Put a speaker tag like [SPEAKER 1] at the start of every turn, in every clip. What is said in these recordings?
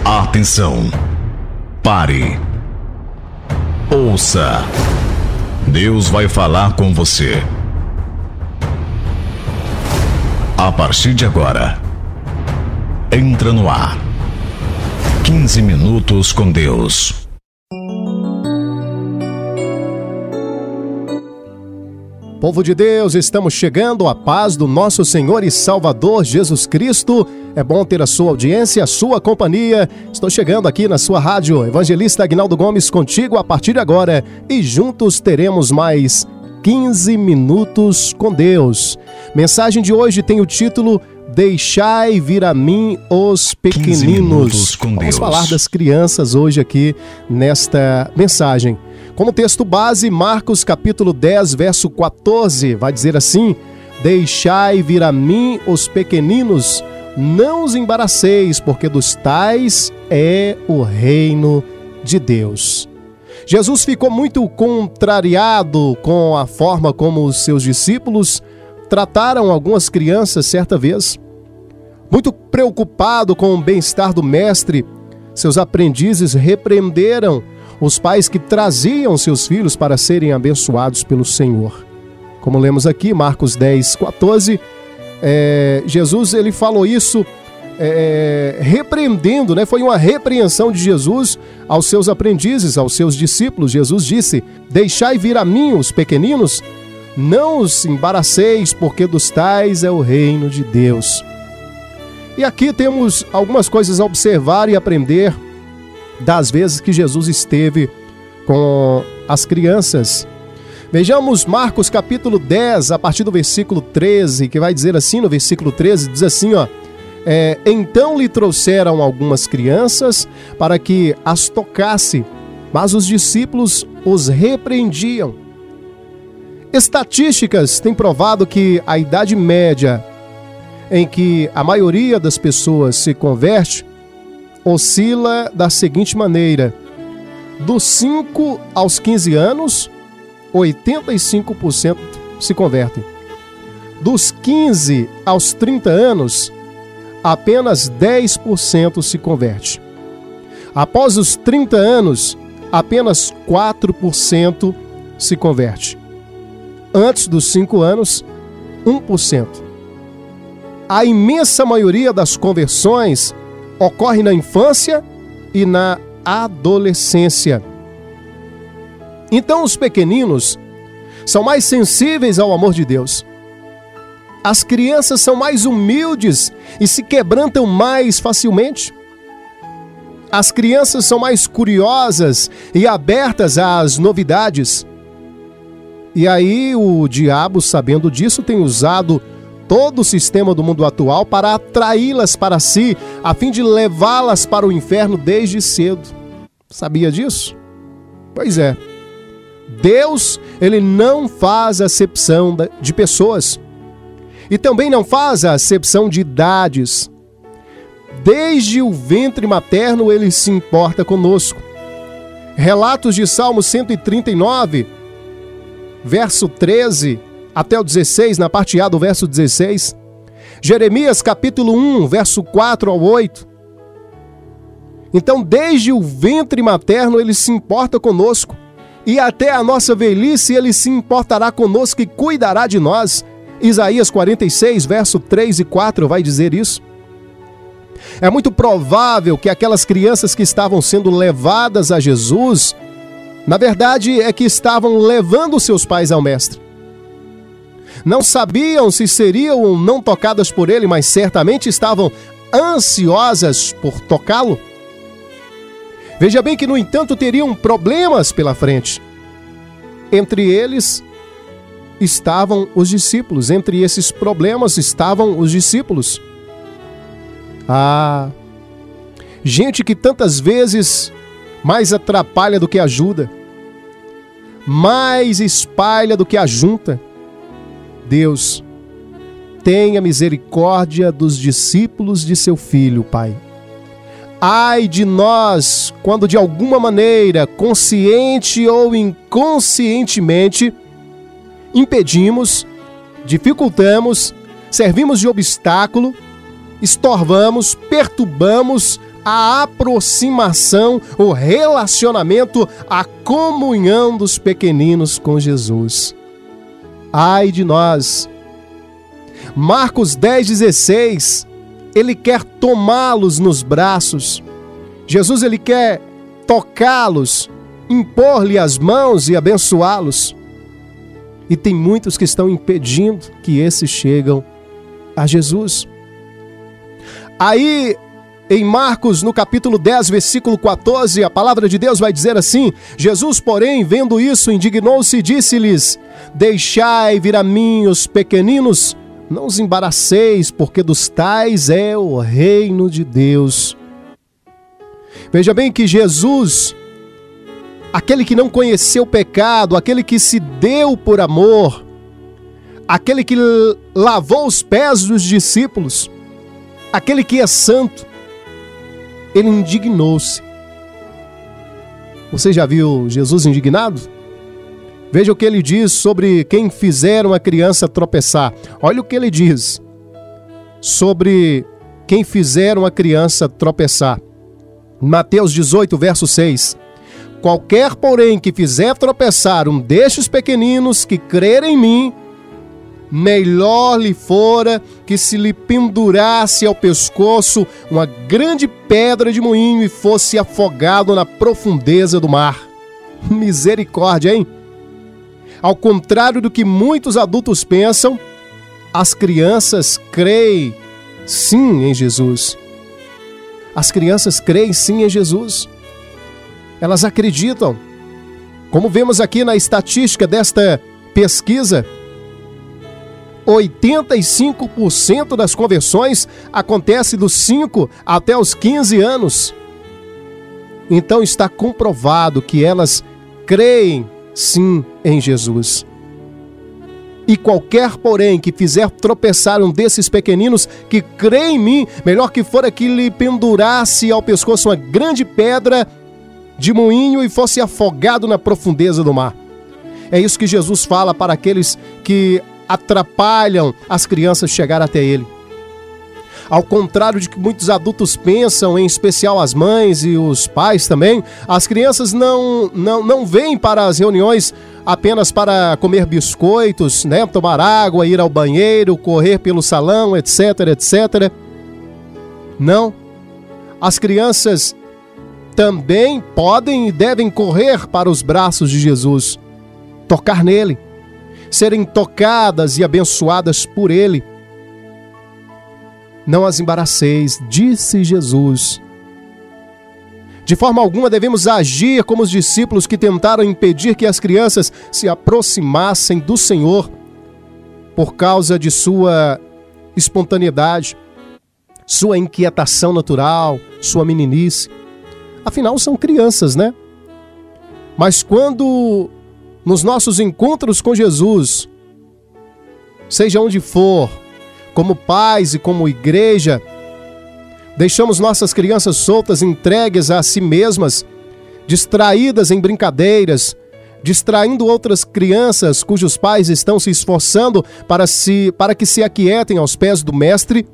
[SPEAKER 1] Atenção! Pare! Ouça! Deus vai falar com você. A partir de agora, entra no ar. 15 minutos com Deus.
[SPEAKER 2] Povo de Deus, estamos chegando à paz do nosso Senhor e Salvador Jesus Cristo. É bom ter a sua audiência, a sua companhia. Estou chegando aqui na sua rádio, Evangelista Aguinaldo Gomes, contigo a partir de agora. E juntos teremos mais 15 minutos com Deus. Mensagem de hoje tem o título: Deixai vir a mim os pequeninos. Vamos falar das crianças hoje aqui nesta mensagem. Como texto base, Marcos capítulo 10, verso 14, vai dizer assim: Deixai vir a mim os pequeninos, não os embaraceis, porque dos tais é o reino de Deus. Jesus ficou muito contrariado com a forma como os seus discípulos trataram algumas crianças certa vez. Muito preocupado com o bem-estar do mestre, seus aprendizes repreenderam os pais que traziam seus filhos para serem abençoados pelo Senhor. Como lemos aqui, Marcos 10, 14, Jesus ele falou isso repreendendo, né? Foi uma repreensão de Jesus aos seus aprendizes, aos seus discípulos. Jesus disse: Deixai vir a mim os pequeninos, não os embaraceis, porque dos tais é o reino de Deus. E aqui temos algumas coisas a observar e aprender das vezes que Jesus esteve com as crianças. Vejamos Marcos capítulo 10, a partir do versículo 13, que vai dizer assim, no versículo 13, diz assim, ó: Então lhe trouxeram algumas crianças para que as tocasse, mas os discípulos os repreendiam. Estatísticas têm provado que a idade média em que a maioria das pessoas se converte oscila da seguinte maneira: dos 5 aos 15 anos, 85% se convertem. Dos 15 aos 30 anos, apenas 10% se converte. Após os 30 anos, apenas 4% se converte. Antes dos 5 anos, 1%. A imensa maioria das conversões ocorre na infância e na adolescência. Então os pequeninos são mais sensíveis ao amor de Deus. As crianças são mais humildes e se quebrantam mais facilmente. As crianças são mais curiosas e abertas às novidades. E aí o diabo, sabendo disso, tem usado todo o sistema do mundo atual para atraí-las para si, a fim de levá-las para o inferno desde cedo. Sabia disso? Pois é. Deus, ele não faz acepção de pessoas. E também não faz a acepção de idades. Desde o ventre materno, ele se importa conosco. Relatos de Salmo 139, verso 13 até o 16, na parte A do verso 16. Jeremias capítulo 1, verso 4 ao 8. Então, desde o ventre materno, ele se importa conosco. E até a nossa velhice, ele se importará conosco e cuidará de nós. Isaías 46, verso 3 e 4 vai dizer isso. É muito provável que aquelas crianças que estavam sendo levadas a Jesus, na verdade, é que estavam levando seus pais ao mestre. Não sabiam se seriam ou não tocadas por ele, mas certamente estavam ansiosas por tocá-lo. Veja bem que, no entanto, teriam problemas pela frente. Entre eles estavam os discípulos. Entre esses problemas estavam os discípulos. Gente que tantas vezes mais atrapalha do que ajuda, mais espalha do que ajunta. Deus, tenha misericórdia dos discípulos de seu Filho, Pai. Ai de nós, quando de alguma maneira, consciente ou inconscientemente, impedimos, dificultamos, servimos de obstáculo, estorvamos, perturbamos a aproximação, o relacionamento, a comunhão dos pequeninos com Jesus. Ai de nós! Marcos 10,16, ele quer tomá-los nos braços. Jesus, ele quer tocá-los, impor-lhe as mãos e abençoá-los. E tem muitos que estão impedindo que esses cheguem a Jesus. Aí, em Marcos, no capítulo 10, versículo 14, a palavra de Deus vai dizer assim: Jesus, porém, vendo isso, indignou-se e disse-lhes: deixai vir a mim os pequeninos, não os embaraceis, porque dos tais é o reino de Deus. Veja bem que Jesus, aquele que não conheceu o pecado, aquele que se deu por amor, aquele que lavou os pés dos discípulos, aquele que é santo, ele indignou-se. Você já viu Jesus indignado? Veja o que ele diz sobre quem fizer uma criança tropeçar. Olha o que ele diz sobre quem fizer uma criança tropeçar. Mateus 18, verso 6. Qualquer, porém, que fizer tropeçar um destes pequeninos que crer em mim, melhor lhe fora que se lhe pendurasse ao pescoço uma grande pedra de moinho e fosse afogado na profundeza do mar. Misericórdia, hein? Ao contrário do que muitos adultos pensam, as crianças creem sim em Jesus. As crianças creem sim em Jesus. Elas acreditam. Como vemos aqui na estatística desta pesquisa, 85% das conversões acontecem dos 5 até os 15 anos. Então está comprovado que elas creem sim em Jesus. E qualquer, porém, que fizer tropeçar um desses pequeninos que crê em mim, melhor que fora que lhe pendurasse ao pescoço uma grande pedra de moinho e fosse afogado na profundeza do mar. É isso que Jesus fala para aqueles que atrapalham as crianças chegar até ele. Ao contrário de que muitos adultos pensam, em especial as mães e os pais também, as crianças não vêm para as reuniões apenas para comer biscoitos, né, tomar água, ir ao banheiro, correr pelo salão, etc, etc. Não. As crianças também podem e devem correr para os braços de Jesus, tocar nele, serem tocadas e abençoadas por ele. Não as embaraceis, disse Jesus. De forma alguma devemos agir como os discípulos que tentaram impedir que as crianças se aproximassem do Senhor por causa de sua espontaneidade, sua inquietação natural, sua meninice. Afinal, são crianças, né? Mas quando nos nossos encontros com Jesus, seja onde for, como pais e como igreja, deixamos nossas crianças soltas, entregues a si mesmas, distraídas em brincadeiras, distraindo outras crianças cujos pais estão se esforçando para que se aquietem aos pés do mestre.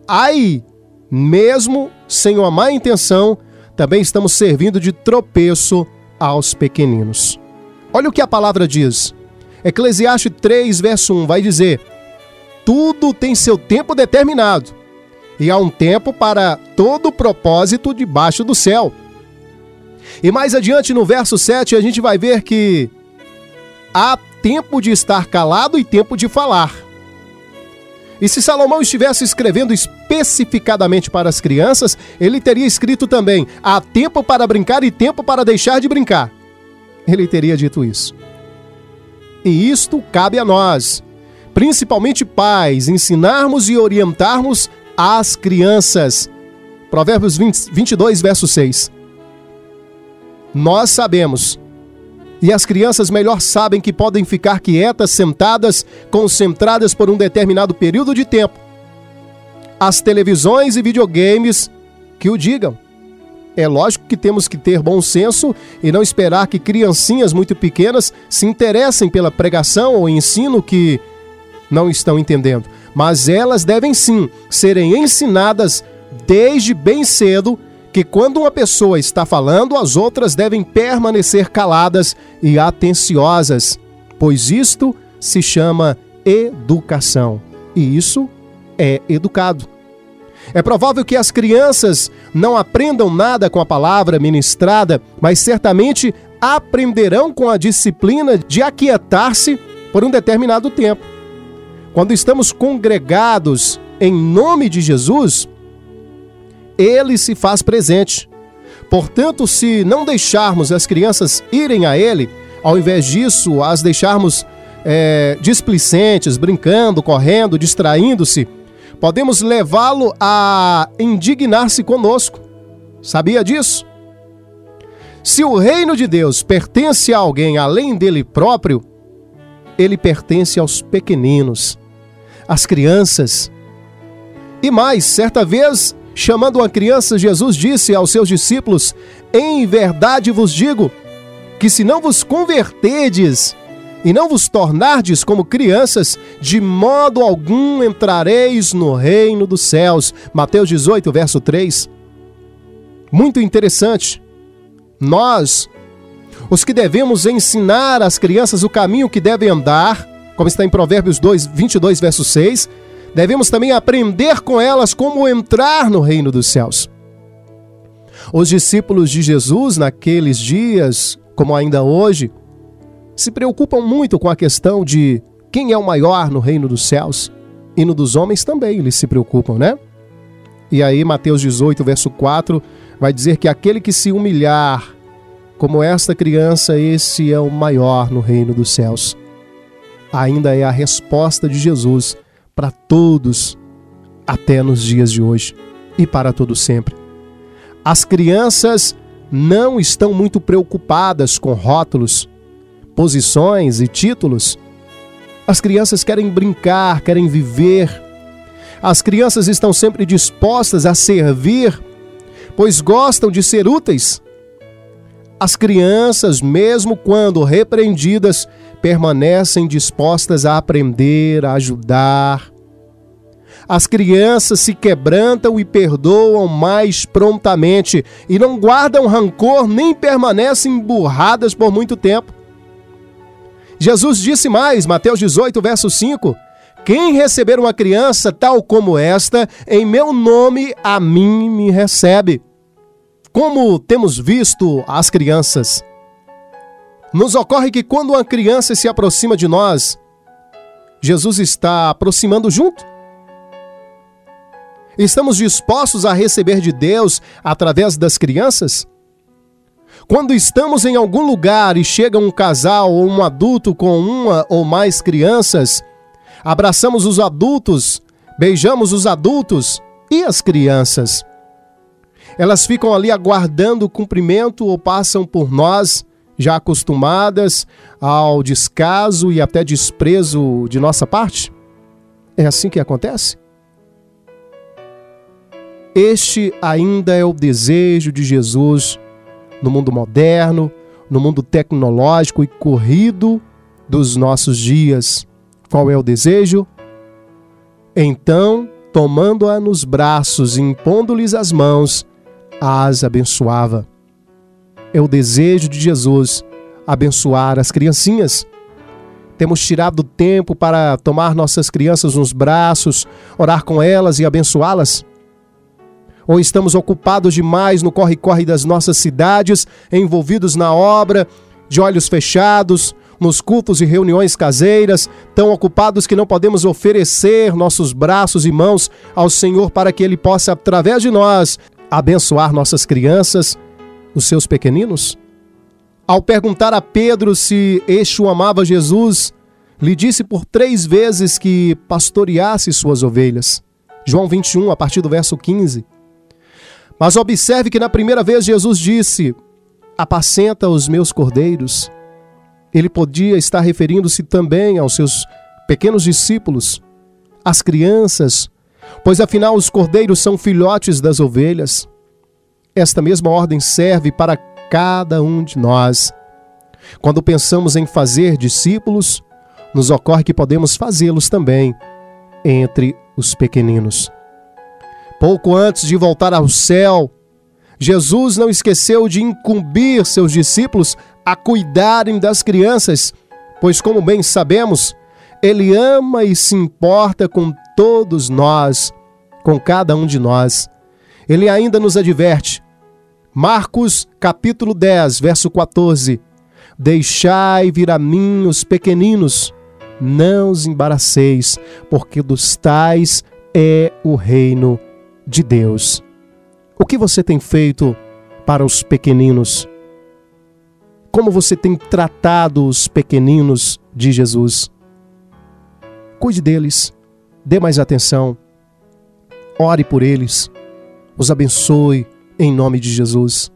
[SPEAKER 2] Aí, mesmo sem uma má intenção, também estamos servindo de tropeço aos pequeninos. Olha o que a palavra diz. Eclesiastes 3, verso 1, vai dizer: tudo tem seu tempo determinado, e há um tempo para todo propósito debaixo do céu. E mais adiante no verso 7 a gente vai ver que há tempo de estar calado e tempo de falar. E se Salomão estivesse escrevendo especificadamente para as crianças, ele teria escrito também: há tempo para brincar e tempo para deixar de brincar. Ele teria dito isso. E isto cabe a nós, principalmente pais, ensinarmos e orientarmos as crianças. Provérbios 22, verso 6. Nós sabemos, e as crianças melhor sabem, que podem ficar quietas, sentadas, concentradas por um determinado período de tempo. As televisões e videogames que o digam. É lógico que temos que ter bom senso e não esperar que criancinhas muito pequenas se interessem pela pregação ou ensino que não estão entendendo. Mas elas devem sim serem ensinadas desde bem cedo que quando uma pessoa está falando, as outras devem permanecer caladas e atenciosas, pois isto se chama educação. E isso é educado. É provável que as crianças não aprendam nada com a palavra ministrada, mas certamente aprenderão com a disciplina de aquietar-se por um determinado tempo. Quando estamos congregados em nome de Jesus, Ele se faz presente. Portanto, se não deixarmos as crianças irem a Ele, ao invés disso, as deixarmos displicentes, brincando, correndo, distraindo-se, podemos levá-lo a indignar-se conosco. Sabia disso? Se o reino de Deus pertence a alguém além dele próprio, ele pertence aos pequeninos, às crianças. E mais, certa vez, chamando uma criança, Jesus disse aos seus discípulos: em verdade vos digo, que se não vos converterdes e não vos tornardes como crianças, de modo algum entrareis no reino dos céus. Mateus 18, verso 3. Muito interessante. Nós, os que devemos ensinar às crianças o caminho que devem andar, como está em Provérbios 22, verso 6, devemos também aprender com elas como entrar no reino dos céus. Os discípulos de Jesus, naqueles dias, como ainda hoje, se preocupam muito com a questão de quem é o maior no reino dos céus. E no dos homens também eles se preocupam, né? E aí Mateus 18, verso 4, vai dizer que aquele que se humilhar como esta criança, esse é o maior no reino dos céus. Ainda é a resposta de Jesus para todos, até nos dias de hoje e para todo sempre. As crianças não estão muito preocupadas com rótulos, posições e títulos. As crianças querem brincar, querem viver. As crianças estão sempre dispostas a servir, pois gostam de ser úteis. As crianças, mesmo quando repreendidas, permanecem dispostas a aprender, a ajudar. As crianças se quebrantam e perdoam mais prontamente e não guardam rancor nem permanecem emburradas por muito tempo. Jesus disse mais, Mateus 18, verso 5, quem receber uma criança tal como esta, em meu nome, a mim me recebe. Como temos visto as crianças? Nos ocorre que quando uma criança se aproxima de nós, Jesus está aproximando junto. Estamos dispostos a receber de Deus através das crianças? Quando estamos em algum lugar e chega um casal ou um adulto com uma ou mais crianças, abraçamos os adultos, beijamos os adultos e as crianças. Elas ficam ali aguardando o cumprimento ou passam por nós, já acostumadas ao descaso e até desprezo de nossa parte? É assim que acontece? Este ainda é o desejo de Jesus no mundo moderno, no mundo tecnológico e corrido dos nossos dias. Qual é o desejo? Então, tomando-a nos braços e impondo-lhes as mãos, as abençoava. É o desejo de Jesus abençoar as criancinhas. Temos tirado tempo para tomar nossas crianças nos braços, orar com elas e abençoá-las? Ou estamos ocupados demais no corre-corre das nossas cidades, envolvidos na obra, de olhos fechados, nos cultos e reuniões caseiras, tão ocupados que não podemos oferecer nossos braços e mãos ao Senhor para que Ele possa, através de nós, abençoar nossas crianças, os seus pequeninos? Ao perguntar a Pedro se este o amava, Jesus lhe disse por 3 vezes que pastoreasse suas ovelhas. João 21, a partir do verso 15. Mas observe que na primeira vez Jesus disse, apacenta os meus cordeiros. Ele podia estar referindo-se também aos seus pequenos discípulos, às crianças, pois afinal os cordeiros são filhotes das ovelhas. Esta mesma ordem serve para cada um de nós. Quando pensamos em fazer discípulos, nos ocorre que podemos fazê-los também entre os pequeninos. Pouco antes de voltar ao céu, Jesus não esqueceu de incumbir seus discípulos a cuidarem das crianças, pois, como bem sabemos, Ele ama e se importa com todos nós, com cada um de nós. Ele ainda nos adverte. Marcos, capítulo 10, verso 14. Deixai vir a mim os pequeninos, não os embaraceis, porque dos tais é o reino de Deus. O que você tem feito para os pequeninos? Como você tem tratado os pequeninos de Jesus? Cuide deles, dê mais atenção, ore por eles, os abençoe em nome de Jesus.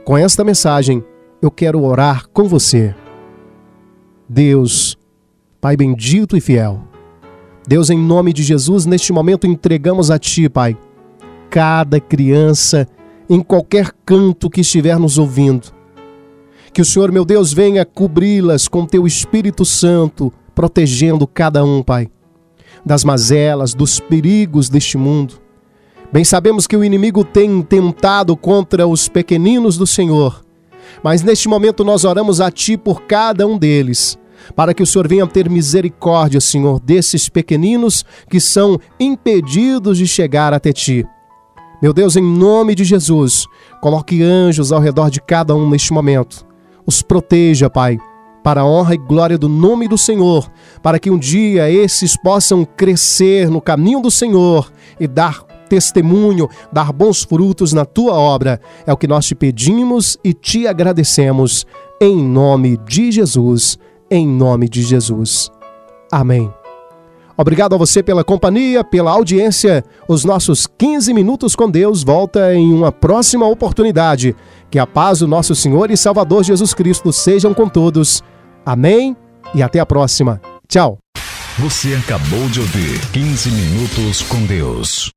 [SPEAKER 2] Com esta mensagem, eu quero orar com você. Deus, Pai bendito e fiel, Deus, em nome de Jesus, neste momento entregamos a Ti, Pai, cada criança em qualquer canto que estiver nos ouvindo. Que o Senhor, meu Deus, venha cobri-las com Teu Espírito Santo, protegendo cada um, Pai, das mazelas, dos perigos deste mundo. Bem sabemos que o inimigo tem tentado contra os pequeninos do Senhor, mas neste momento nós oramos a Ti por cada um deles, para que o Senhor venha ter misericórdia, Senhor, desses pequeninos que são impedidos de chegar até Ti. Meu Deus, em nome de Jesus, coloque anjos ao redor de cada um neste momento. Os proteja, Pai, para a honra e glória do nome do Senhor, para que um dia esses possam crescer no caminho do Senhor e dar testemunho, dar bons frutos na Tua obra. É o que nós Te pedimos e Te agradecemos, em nome de Jesus, em nome de Jesus. Amém. Obrigado a você pela companhia, pela audiência. Os nossos 15 minutos com Deus volta em uma próxima oportunidade. Que a paz do nosso Senhor e Salvador Jesus Cristo sejam com todos. Amém e até a próxima. Tchau.
[SPEAKER 1] Você acabou de ouvir 15 minutos com Deus.